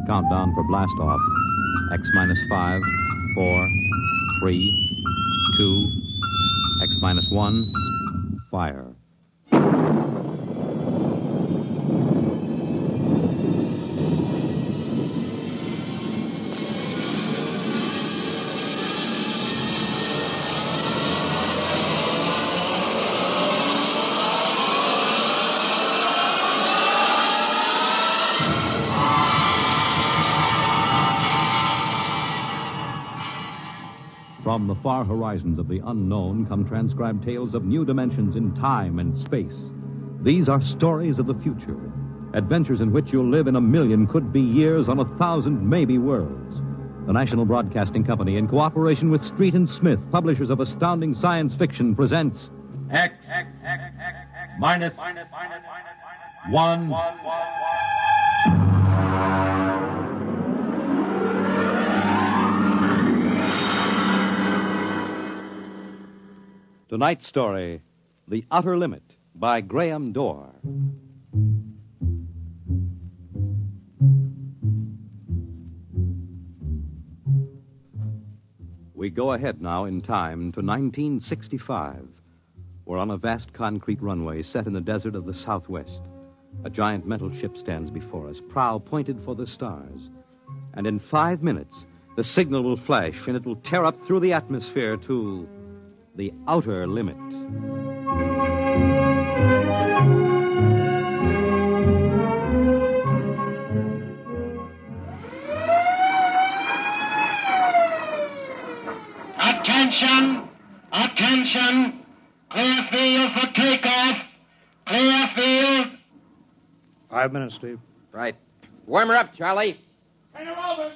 Countdown for blast off. X minus 5, 4, 3, 2, X minus 1, fire. From the far horizons of the unknown come transcribed tales of new dimensions in time and space. These are stories of the future, adventures in which you'll live in a million could-be years on 1,000 maybe worlds. The National Broadcasting Company, in cooperation with Street and Smith, publishers of astounding science fiction, presents X minus 1. Tonight's story, The Outer Limit, by Graham Dorr. We go ahead now in time to 1965. We're on a vast concrete runway set in the desert of the Southwest. A giant metal ship stands before us, prow pointed for the stars. And in 5 minutes, the signal will flash and it will tear up through the atmosphere to the outer limit. Attention! Attention! Clear field for takeoff! Clear field! 5 minutes, Steve. Right. Warm her up, Charlie. Turn her over!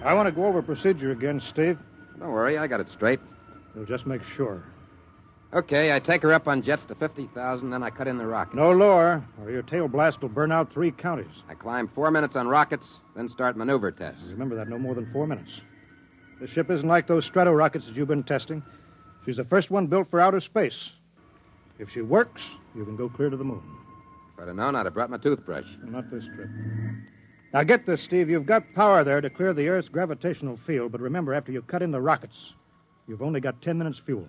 I want to go over procedure again, Steve. Don't worry, I got it straight. We'll just make sure. Okay, I take her up on jets to 50,000, then I cut in the rockets. No lower, or your tail blast will burn out 3 counties. I climb 4 minutes on rockets, then start maneuver tests. Remember that, no more than 4 minutes. This ship isn't like those strato rockets that you've been testing. She's the first one built for outer space. If she works, you can go clear to the moon. If I'd have known, I'd have brought my toothbrush. Not this trip. Now get this, Steve. You've got power there to clear the Earth's gravitational field, but remember, after you cut in the rockets, you've only got 10 minutes fuel.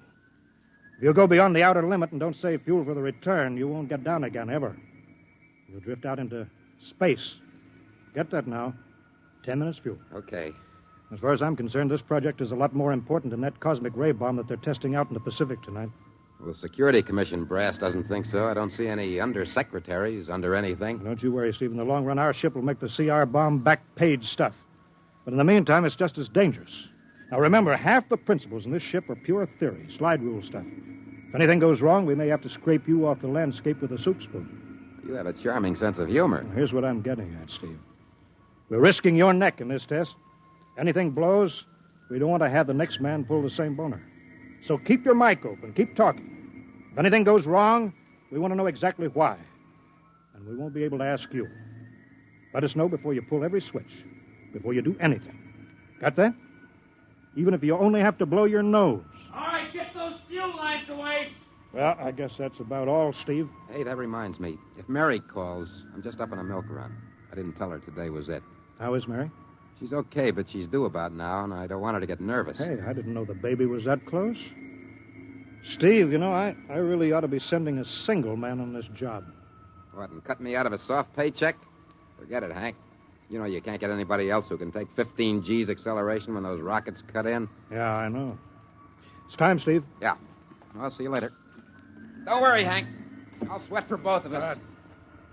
If you go beyond the outer limit and don't save fuel for the return, you won't get down again, ever. You'll drift out into space. Get that now. 10 minutes fuel. Okay. As far as I'm concerned, this project is a lot more important than that cosmic ray bomb that they're testing out in the Pacific tonight. Well, the Security Commission brass doesn't think so. I don't see any undersecretaries under anything. Don't you worry, Steve. In the long run, our ship will make the CR bomb back-page stuff. But in the meantime, it's just as dangerous. Now, remember, half the principles in this ship are pure theory, slide rule stuff. If anything goes wrong, we may have to scrape you off the landscape with a soup spoon. You have a charming sense of humor. Now, here's what I'm getting at, Steve. We're risking your neck in this test. Anything blows, we don't want to have the next man pull the same boner. So keep your mic open. Keep talking. If anything goes wrong, we want to know exactly why. And we won't be able to ask you. Let us know before you pull every switch, before you do anything. Got that? Even if you only have to blow your nose. All right, get those fuel lines away. Well, I guess that's about all, Steve. Hey, that reminds me. If Mary calls, I'm just up on a milk run. I didn't tell her today was it. How is Mary? She's okay, but she's due about now, and I don't want her to get nervous. Hey, I didn't know the baby was that close. Steve, you know, I really ought to be sending a single man on this job. What, and cut me out of a soft paycheck? Forget it, Hank. You know you can't get anybody else who can take 15 G's acceleration when those rockets cut in. Yeah, I know. It's time, Steve. Yeah. I'll see you later. Don't worry, Hank. I'll sweat for both of us. Good.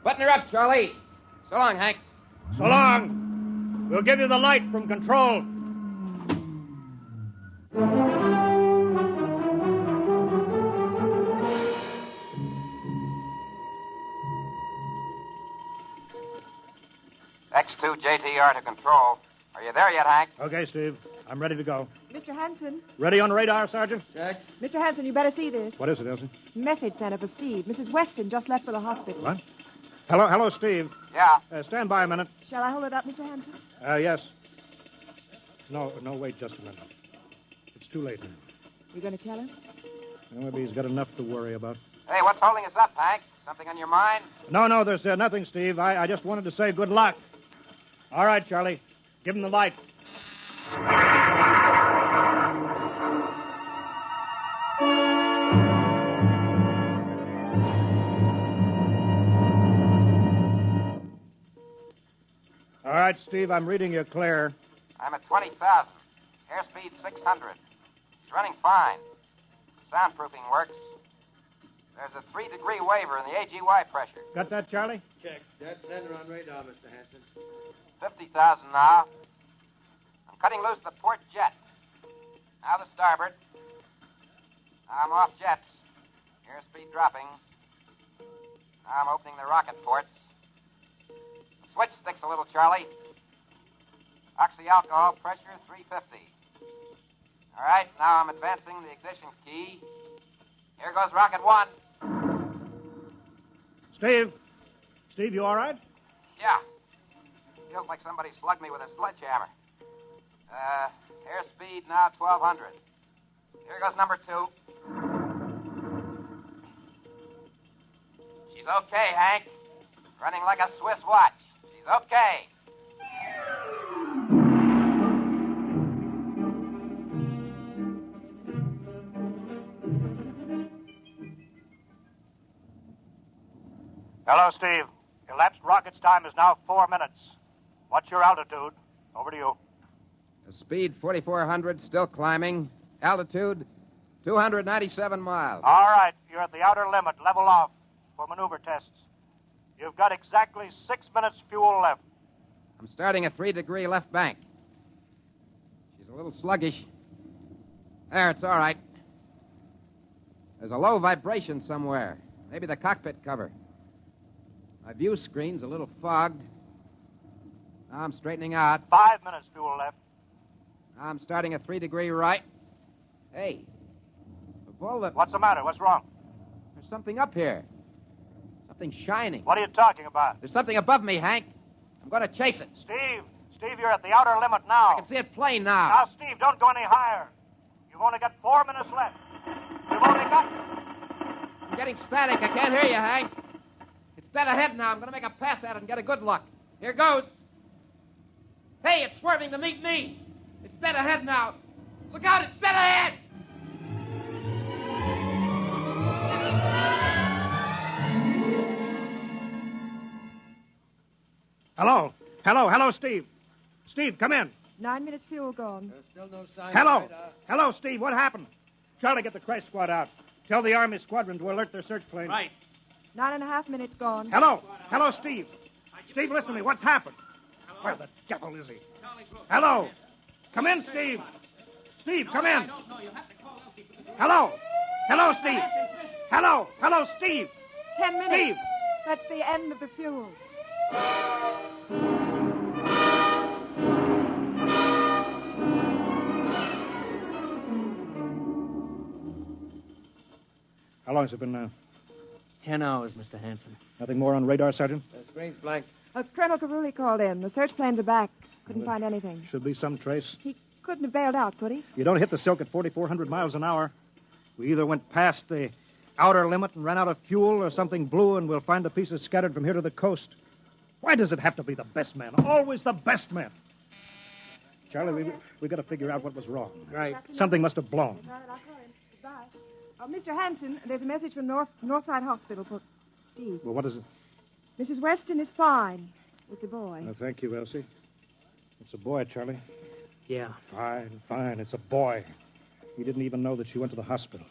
Button her up, Charlie. So long, Hank. So long. We'll give you the light from control. X2 JTR to control. Are you there yet, Hank? Okay, Steve. I'm ready to go. Mr. Hanson. Ready on radar, Sergeant? Check. Mr. Hanson, you better see this. What is it, Elsie? Message sent up for Steve. Mrs. Weston just left for the hospital. What? Hello, Steve. Yeah. Stand by a minute. Shall I hold it up, Mr. Hanson? Yes. No, wait just a minute. It's too late now. You going to tell him? Well, maybe he's got enough to worry about. Hey, what's holding us up, Hank? Something on your mind? No, there's nothing, Steve. I just wanted to say good luck. All right, Charlie. Give him the light. All right, Steve, I'm reading you clear. I'm at 20,000. Airspeed 600. It's running fine. Soundproofing works. There's a 3-degree waiver in the AGY pressure. Got that, Charlie? Check. Dead center on radar, Mr. Hanson. 50,000 now. I'm cutting loose the port jet. Now the starboard. Now I'm off jets. Airspeed dropping. Now I'm opening the rocket ports. The switch sticks a little, Charlie. Oxy-alcohol pressure 350. All right, now I'm advancing the ignition key. Here goes rocket 1. Steve? Steve, you all right? Yeah. Feels like somebody slugged me with a sledgehammer. Airspeed now 1,200. Here goes number 2. She's okay, Hank. Running like a Swiss watch. She's okay. Hello, Steve. Elapsed rocket's time is now 4 minutes. What's your altitude? Over to you. The speed 4,400, still climbing. Altitude 297 miles. All right, you're at the outer limit. Level off for maneuver tests. You've got exactly 6 minutes fuel left. I'm starting a 3-degree left bank. She's a little sluggish. There, it's all right. There's a low vibration somewhere. Maybe the cockpit cover. My view screen's a little fogged. Now I'm straightening out. 5 minutes fuel left. Now I'm starting a 3-degree right. Hey, of all the... What's the matter? What's wrong? There's something up here. Something shining. What are you talking about? There's something above me, Hank. I'm going to chase it. Steve, you're at the outer limit now. I can see it plain now. Now, Steve, don't go any higher. You've only got 4 minutes left. You've only got... I'm getting static. I can't hear you, Hank. It's dead ahead now. I'm going to make a pass at it and get a good look. Here goes. Hey, it's swerving to meet me. It's dead ahead now. Look out, it's dead ahead. Hello, Steve. Steve, come in. 9 minutes fuel gone. There's still no sign Hello. of radar. Hello, Steve. What happened? Charlie, get the crash squad out. Tell the Army squadron to alert their search plane. Right. 9.5 minutes gone. Hello, Steve. Steve, listen to me. What's happened? Where the devil is he? Hello. Come in, Steve. Steve, come in. Hello, Steve. Hello, Steve. 10 minutes. Steve. That's the end of the fuel. How long has it been now? 10 hours, Mr. Hanson. Nothing more on radar, Sergeant? The screen's blank. Colonel Carulli called in. The search planes are back. Couldn't find anything. Should be some trace. He couldn't have bailed out, could he? You don't hit the silk at 4,400 miles an hour. We either went past the outer limit and ran out of fuel, or something blew, and we'll find the pieces scattered from here to the coast. Why does it have to be the best man? Always the best man. Charlie, we got to figure out what was wrong. Right. Something must have blown. All right, I'll call him. Goodbye. Mr. Hanson, there's a message from Northside Hospital for Steve. Well, what is it? Mrs. Weston is fine. It's a boy. Thank you, Elsie. It's a boy, Charlie. Yeah. Fine. It's a boy. He didn't even know that she went to the hospital.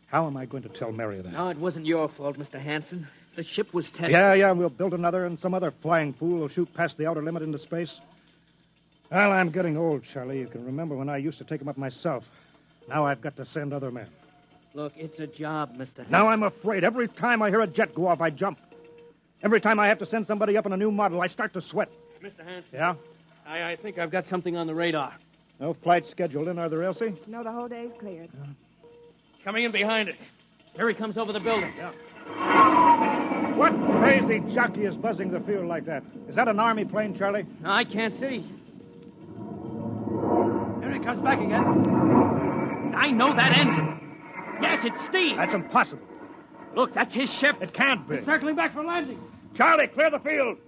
How am I going to tell Mary that? No, it wasn't your fault, Mr. Hanson. The ship was tested. Yeah, we'll build another, and some other flying fool will shoot past the outer limit into space. Well, I'm getting old, Charlie. You can remember when I used to take them up myself. Now I've got to send other men. Look, it's a job, Mr. Hanson. Now I'm afraid. Every time I hear a jet go off, I jump. Every time I have to send somebody up in a new model, I start to sweat. Mr. Hanson. Yeah? I think I've got something on the radar. No flights scheduled in, are there, Elsie? No, the whole day's cleared. It's coming in behind us. Here he comes over the building. Yeah. What crazy jockey is buzzing the field like that? Is that an Army plane, Charlie? No, I can't see. Here he comes back again. I know that engine. Yes, it's Steve. That's impossible. Look, that's his ship. It can't be. Circling back for landing. Charlie, clear the field.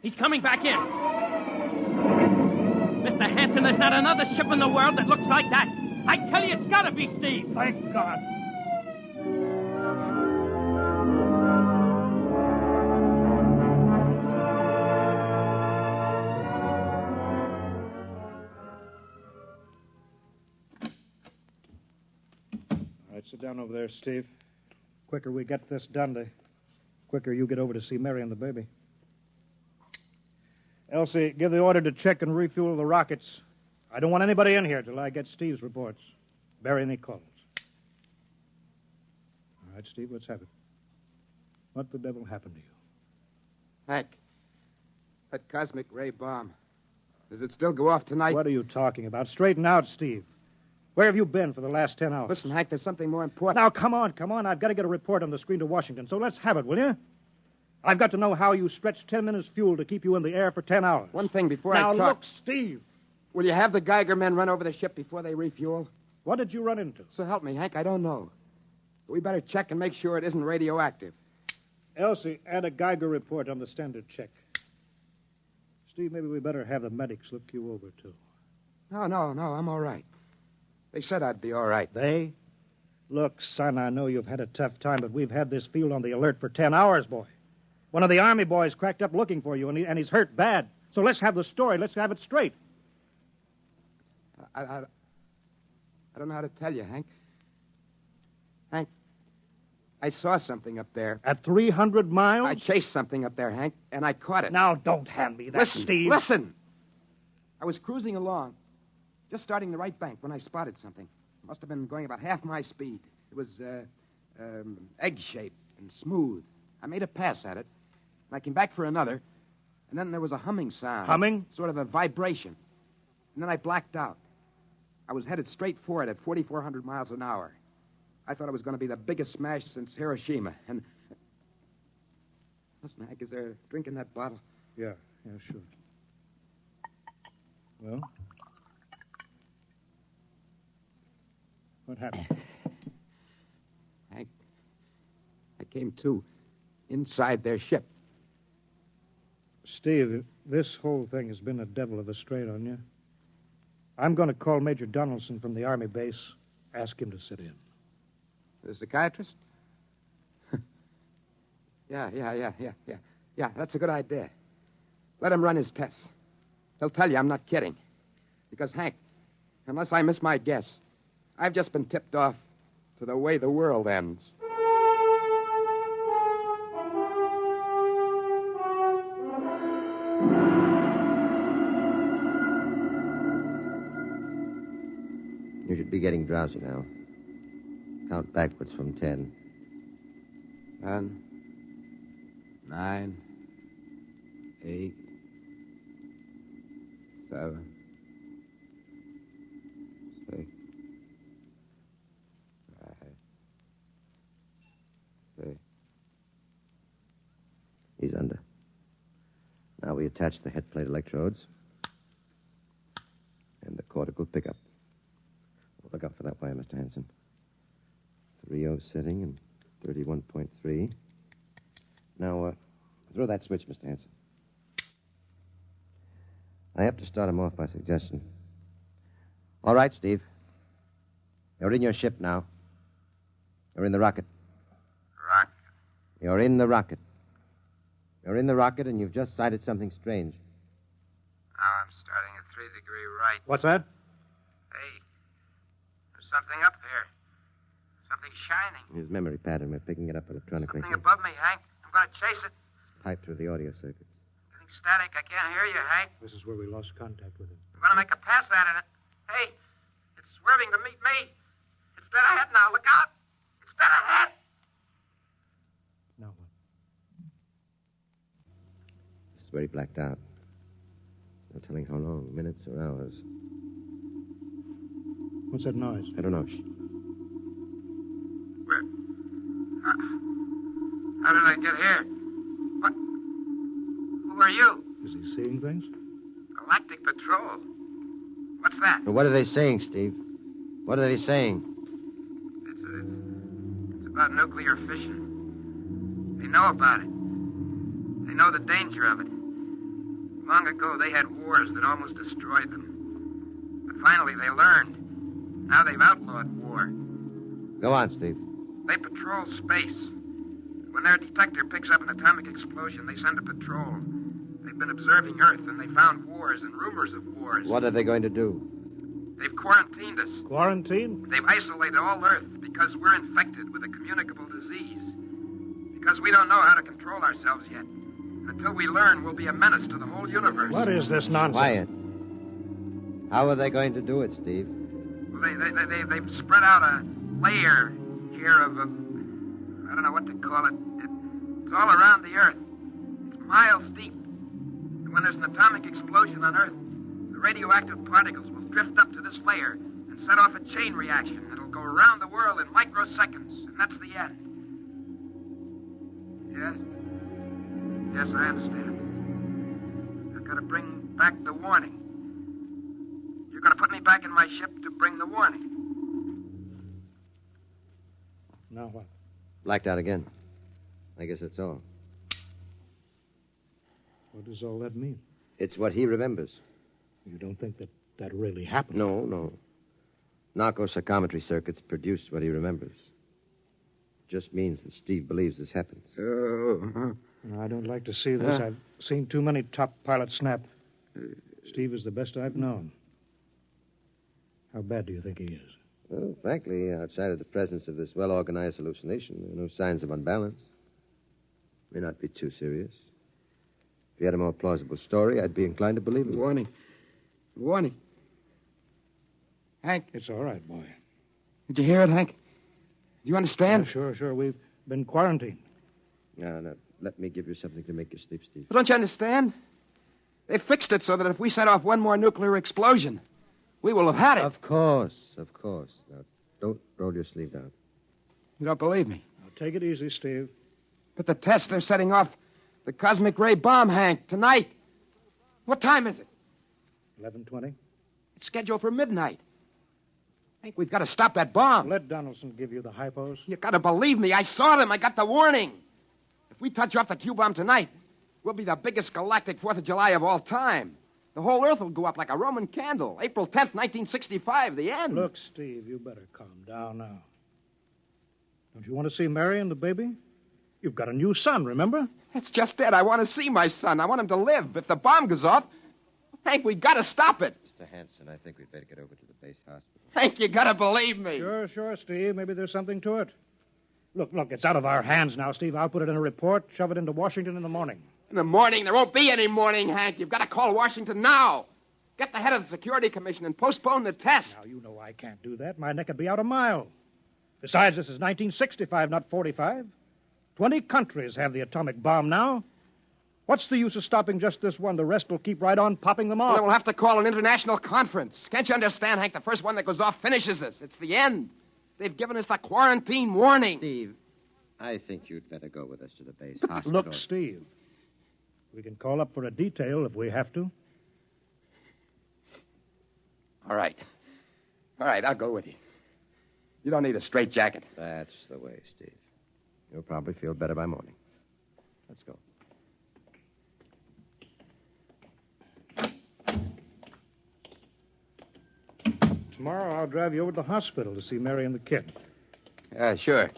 He's coming back in. Mr. Hanson, there's not another ship in the world that looks like that. I tell you, it's got to be Steve. Thank God. All right, sit down over there, Steve. Quicker we get this done, the quicker you get over to see Mary and the baby. Elsie, give the order to check and refuel the rockets. I don't want anybody in here till I get Steve's reports. Bury any calls. All right, Steve, let's have it. What the devil happened to you? Hank, that cosmic ray bomb. Does it still go off tonight? What are you talking about? Straighten out, Steve. Where have you been for the last 10 hours? Listen, Hank, there's something more important. Now, come on. I've got to get a report on the screen to Washington, so let's have it, will you? I've got to know how you stretched 10 minutes fuel to keep you in the air for 10 hours. One thing before now, I talk. Now, look, Steve. Will you have the Geiger men run over the ship before they refuel? What did you run into? So help me, Hank, I don't know. But we better check and make sure it isn't radioactive. Elsie, add a Geiger report on the standard check. Steve, maybe we better have the medics look you over, too. No, I'm all right. They said I'd be all right. They? Look, son, I know you've had a tough time, but we've had this field on the alert for 10 hours, boy. One of the Army boys cracked up looking for you, and he's hurt bad. So let's have the story. Let's have it straight. I don't know how to tell you, Hank. Hank, I saw something up there. At 300 miles? I chased something up there, Hank, and I caught it. Now, don't hand me that, listen, Steve. Listen! I was cruising along, just starting the right bank, when I spotted something. It must have been going about half my speed. It was egg-shaped and smooth. I made a pass at it, and I came back for another, and then there was a humming sound. Humming? Sort of a vibration. And then I blacked out. I was headed straight for it at 4,400 miles an hour. I thought it was going to be the biggest smash since Hiroshima. And listen, Hank, is there a drink in that bottle? Yeah, sure. Well? What happened? Hank, I came to inside their ship. Steve, this whole thing has been a devil of a strain on you. I'm going to call Major Donaldson from the Army base, ask him to sit in. The psychiatrist? Yeah, that's a good idea. Let him run his tests. He'll tell you I'm not kidding. Because, Hank, unless I miss my guess, I've just been tipped off to the way the world ends. You should be getting drowsy now. Count backwards from 10. 10, 9, 8, 7, 6, 5, 6. He's under. Now we attach the head plate electrodes and the cortical pickup. Look out for that wire, Mr. Hanson. 3.0 setting and 31.3. Now, throw that switch, Mr. Hanson. I have to start him off by suggestion. All right, Steve. You're in your ship now. You're in the rocket. Rocket? You're in the rocket. You're in the rocket, and you've just sighted something strange. Now I'm starting at 3° right. What's that? Hey, there's something up here. Something shining. His memory pattern. We're picking it up electronically. Something above me, Hank. I'm going to chase it. It's piped through the audio circuits. Getting static. I can't hear you, Hank. This is where we lost contact with him. I'm going to make a pass at it. Hey, it's swerving to meet me. It's dead ahead now. Look out. It's dead ahead. Now what? This is where he blacked out. No telling how long, minutes or hours. What's that noise? I don't know. Shh. Where? How did I get here? What? Who are you? Is he seeing things? Galactic Patrol. What's that? What are they saying, Steve? What are they saying? It's about nuclear fission. They know about it. They know the danger of it. Long ago, they had wars that almost destroyed them. Finally, they learned. Now they've outlawed war. Go on, Steve. They patrol space. When their detector picks up an atomic explosion, they send a patrol. They've been observing Earth, and they found wars and rumors of wars. What are they going to do? They've quarantined us. Quarantine? They've isolated all Earth because we're infected with a communicable disease. Because we don't know how to control ourselves yet. And until we learn, we'll be a menace to the whole universe. What is this nonsense? Quiet. How are they going to do it, Steve? Well, they've spread out a layer here of I don't know what to call it. It's all around the Earth. It's miles deep. And when there's an atomic explosion on Earth, the radioactive particles will drift up to this layer and set off a chain reaction that'll go around the world in microseconds. And that's the end. Yes? Yes, I understand. I've got to bring back the warning. You're going to put me back in my ship to bring the warning. Now what? Blacked out again. I guess that's all. What does all that mean? It's what he remembers. You don't think that really happened? No. Narco-psychometry circuits produce what he remembers. Just means that Steve believes this happens. I don't like to see this. I've seen too many top pilots snap. Steve is the best I've known. How bad do you think he is? Well, frankly, outside of the presence of this well-organized hallucination, there are no signs of unbalance. May not be too serious. If he had a more plausible story, I'd be inclined to believe him. Warning. Hank. It's all right, boy. Did you hear it, Hank? Do you understand? Sure. We've been quarantined. Now, let me give you something to make you sleep, Steve. But don't you understand? They fixed it so that if we set off one more nuclear explosion, we will have had it. Of course. Now, don't roll your sleeve down. You don't believe me? Now, take it easy, Steve. But the tests are setting off the cosmic ray bomb, Hank, tonight. What time is it? 11:20. It's scheduled for midnight. Hank, we've got to stop that bomb. Let Donaldson give you the hypos. You got to believe me. I saw them. I got the warning. If we touch off the Q-bomb tonight, we'll be the biggest galactic 4th of July of all time. The whole Earth will go up like a Roman candle. April 10th, 1965, the end. Look, Steve, you better calm down now. Don't you want to see Mary and the baby? You've got a new son, remember? That's just it. I want to see my son. I want him to live. If the bomb goes off, Hank, we got to stop it. Mr. Hanson, I think we'd better get over to the base hospital. Hank, you got to believe me. Sure, Steve. Maybe there's something to it. Look, it's out of our hands now, Steve. I'll put it in a report, shove it into Washington in the morning. In the morning? There won't be any morning, Hank. You've got to call Washington now. Get the head of the Security Commission and postpone the test. Now, you know I can't do that. My neck would be out a mile. Besides, this is 1965, not 45. 20 countries have the atomic bomb now. What's the use of stopping just this one? The rest will keep right on popping them off. Well, then we'll have to call an international conference. Can't you understand, Hank? The first one that goes off finishes us. It's the end. They've given us the quarantine warning. Steve, I think you'd better go with us to the base hospital. Look, Steve, we can call up for a detail if we have to. All right, I'll go with you. You don't need a straitjacket. That's the way, Steve. You'll probably feel better by morning. Let's go. Tomorrow I'll drive you over to the hospital to see Mary and the kid. Sure.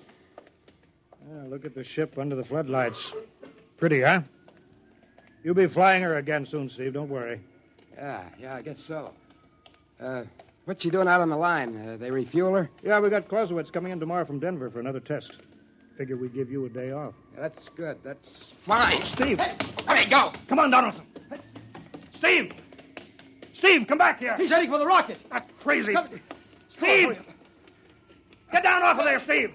Look at the ship under the floodlights. Pretty, huh? You'll be flying her again soon, Steve. Don't worry. Yeah, I guess so. What's she doing out on the line? They refuel her? Yeah, we got Clausewitz coming in tomorrow from Denver for another test. Figure we'd give you a day off. Yeah, that's good. That's fine. Steve! Hey, go! Come on, Donaldson! Steve! Steve, come back here! He's heading for the rocket. That's crazy. Steve! Get down off of there, Steve!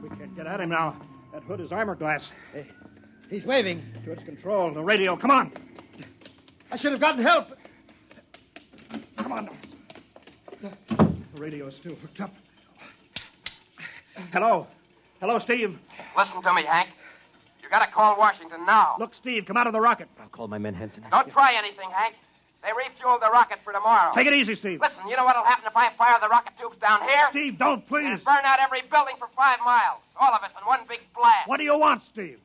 We can't get at him now. That hood is armor glass. He's waving. To its control, the radio. Come on! I should have gotten help. Come on, Donaldson. The radio is still hooked up. Hello, Steve. Listen to me, Hank. You gotta call Washington now. Look, Steve, come out of the rocket. I'll call my men, Henson. Don't try anything, Hank. They refueled the rocket for tomorrow. Take it easy, Steve. Listen, you know what'll happen if I fire the rocket tubes down here? Steve, don't, please. It'll burn out every building for 5 miles. All of us in one big blast. What do you want, Steve?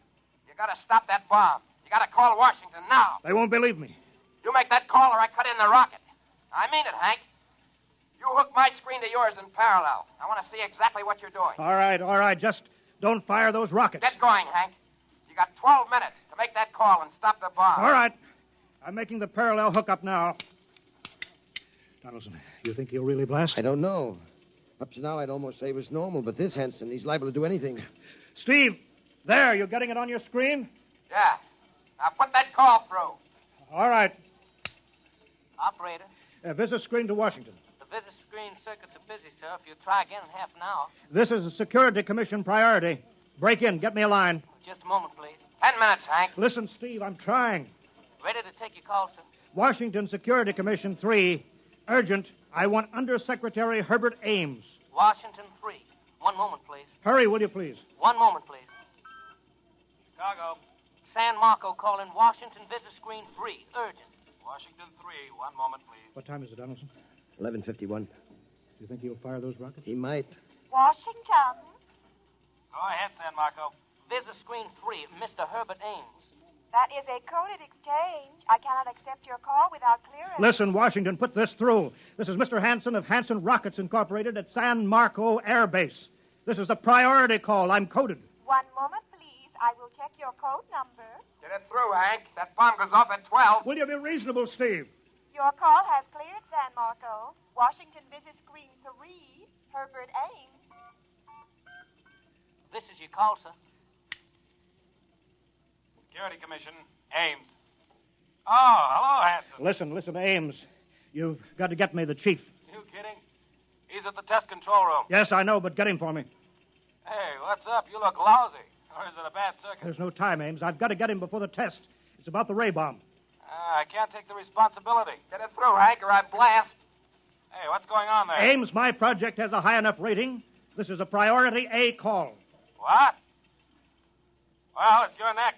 You gotta stop that bomb. You gotta call Washington now. They won't believe me. You make that call or I cut in the rocket. I mean it, Hank. You hook my screen to yours in parallel. I want to see exactly what you're doing. All right. Just don't fire those rockets. Get going, Hank. You got 12 minutes to make that call and stop the bomb. All right. I'm making the parallel hookup now. Donaldson, you think he'll really blast? I don't know. Up to now, I'd almost say it was normal, but this Hanson, he's liable to do anything. Steve, there, you getting it on your screen? Yeah. Now put that call through. All right. Operator, Visit screen to Washington. the visit screen circuits are busy, sir. If you'll try again in half an hour. This is a Security Commission priority. Break in. Get me a line. Just a moment, please. 10 minutes, Hank. Listen, Steve, I'm trying. Ready to take your call, sir. Washington Security Commission 3. Urgent. I want Undersecretary Herbert Ames. Washington 3. One moment, please. Hurry, will you, please? One moment, please. Chicago. San Marco calling Washington visit screen 3. Urgent. Washington 3. One moment, please. What time is it, Donaldson? 11:51. Do you think he'll fire those rockets? He might. Washington. Go ahead, San Marco. Visit screen 3. Mr. Herbert Ames. That is a coded exchange. I cannot accept your call without clearance. Listen, Washington, put this through. This is Mr. Hanson of Hanson Rockets Incorporated at San Marco Air Base. This is a priority call. I'm coded. One moment, please. I will check your code number. Get it through, Hank. That bomb goes off at 12. Will you be reasonable, Steve? Your call has cleared, San Marco. Washington visit screen 3. Herbert Ames. This is your call, sir. Security Commission. Ames. Oh, hello, Hanson. Listen, Ames. You've got to get me the chief. You kidding? He's at the test control room. Yes, I know, but get him for me. Hey, what's up? You look lousy. Or is it a bad circuit? There's no time, Ames. I've got to get him before the test. It's about the ray bomb. I can't take the responsibility. Get it through, Hank, or I blast. Hey, what's going on there? Ames, my project has a high enough rating. This is a priority A call. What? Well, it's your neck.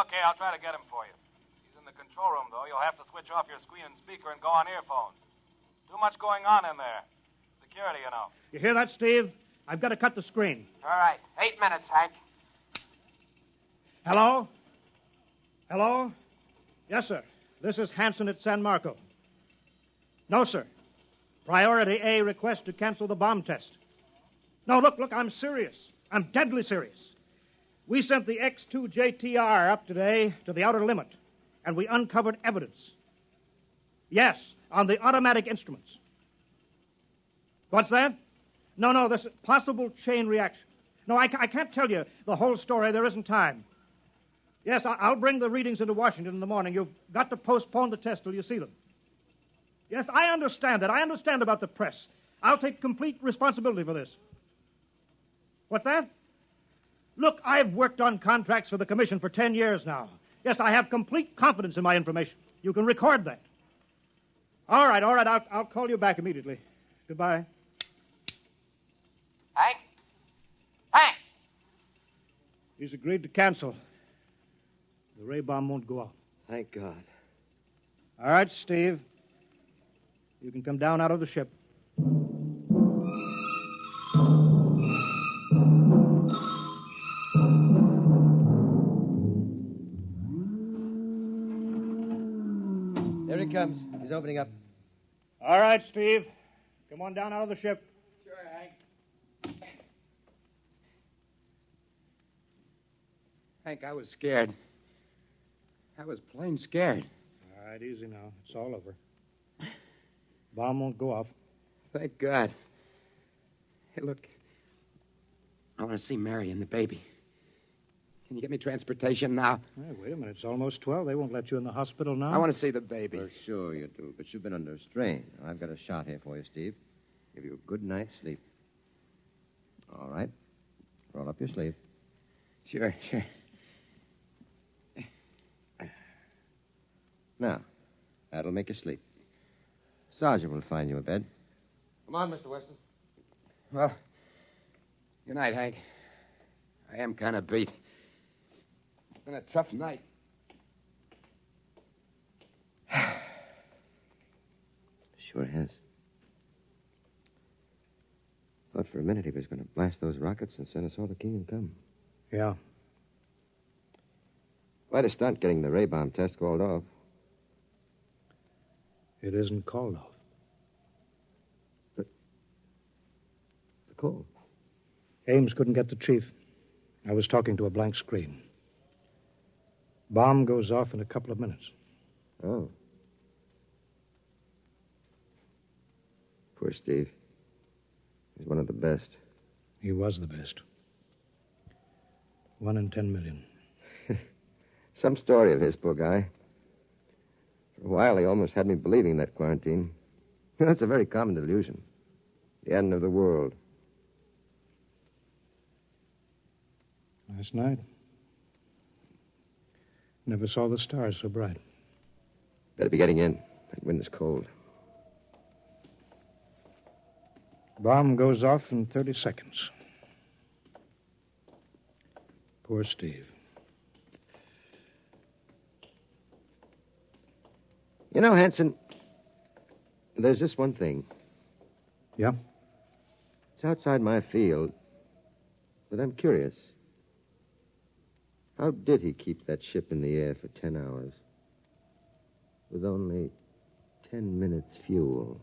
Okay, I'll try to get him for you. He's in the control room, though. You'll have to switch off your screen and speaker and go on earphones. Too much going on in there. Security, you know. You hear that, Steve? I've got to cut the screen. All right. 8 minutes, Hank. Hello? Hello? Yes, sir. This is Hanson at San Marco. No, sir. Priority A request to cancel the bomb test. No, look, I'm serious. I'm deadly serious. We sent the X-2JTR up today to the outer limit, and we uncovered evidence. Yes, on the automatic instruments. What's that? No, this possible chain reaction. No, I can't tell you the whole story. There isn't time. Yes, I'll bring the readings into Washington in the morning. You've got to postpone the test till you see them. Yes, I understand that. I understand about the press. I'll take complete responsibility for this. What's that? Look, I've worked on contracts for the Commission for 10 years now. Yes, I have complete confidence in my information. You can record that. All right. I'll call you back immediately. Goodbye. Hank? He's agreed to cancel. The ray bomb won't go off. Thank God. All right, Steve. You can come down out of the ship. There he comes. He's opening up. All right, Steve. Come on down out of the ship. Sure, Hank. Hank, I was scared. I was plain scared. All right, easy now. It's all over. Bomb won't go off. Thank God. Hey, look. I want to see Mary and the baby. Can you get me transportation now? Hey, wait a minute. It's almost 12. They won't let you in the hospital now. I want to see the baby. For sure you do, but you've been under strain. I've got a shot here for you, Steve. Give you a good night's sleep. All right. Roll up your sleeve. Sure. Now, that'll make you sleep. Sergeant will find you a bed. Come on, Mr. Weston. Well, good night, Hank. I am kind of beat. It's been a tough night. Sure has. Thought for a minute he was going to blast those rockets and send us all to King Come. Yeah. Quite a stunt getting the ray bomb test called off. It isn't called off. The call? Ames couldn't get the chief. I was talking to a blank screen. Bomb goes off in a couple of minutes. Oh. Poor Steve. He's one of the best. He was the best. 1 in 10 million. Some story of his, poor guy. For a while, he almost had me believing that quarantine. That's a very common delusion. The end of the world. Last night, never saw the stars so bright. Better be getting in. That wind is cold. Bomb goes off in 30 seconds. Poor Steve. You know, Hanson, there's just one thing. Yeah? It's outside my field, but I'm curious. How did he keep that ship in the air for 10 hours with only 10 minutes fuel?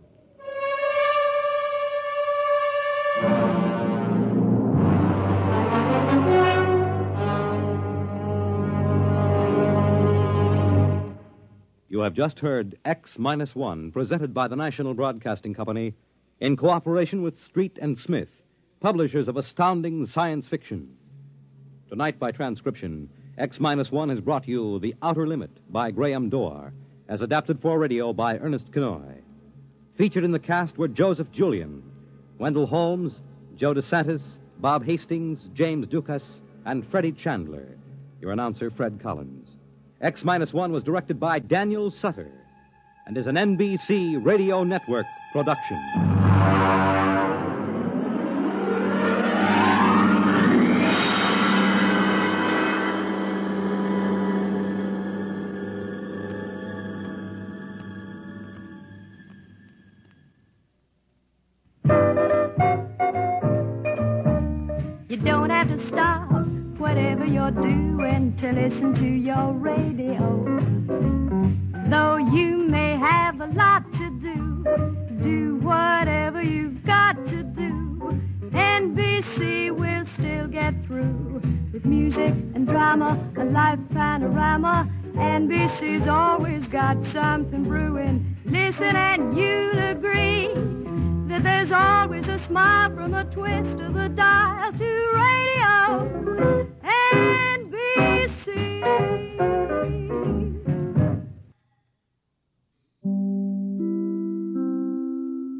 You have just heard X-1, presented by the National Broadcasting Company in cooperation with Street and Smith, publishers of astounding science fiction. Tonight, by transcription, X-1 has brought you The Outer Limit by Graham Dorr, as adapted for radio by Ernest Kenoy. Featured in the cast were Joseph Julian, Wendell Holmes, Joe DeSantis, Bob Hastings, James Dukas, and Freddie Chandler. Your announcer, Fred Collins. X-1 was directed by Daniel Sutter and is an NBC Radio Network production. You don't have to stop whatever you're doing to listen to your radio. Though you may have a lot to do whatever you've got to do. NBC will still get through with music and drama, a life panorama. NBC's always got something brewing. Listen and you'll agree that there's always a smile from a twist of the dial to radio.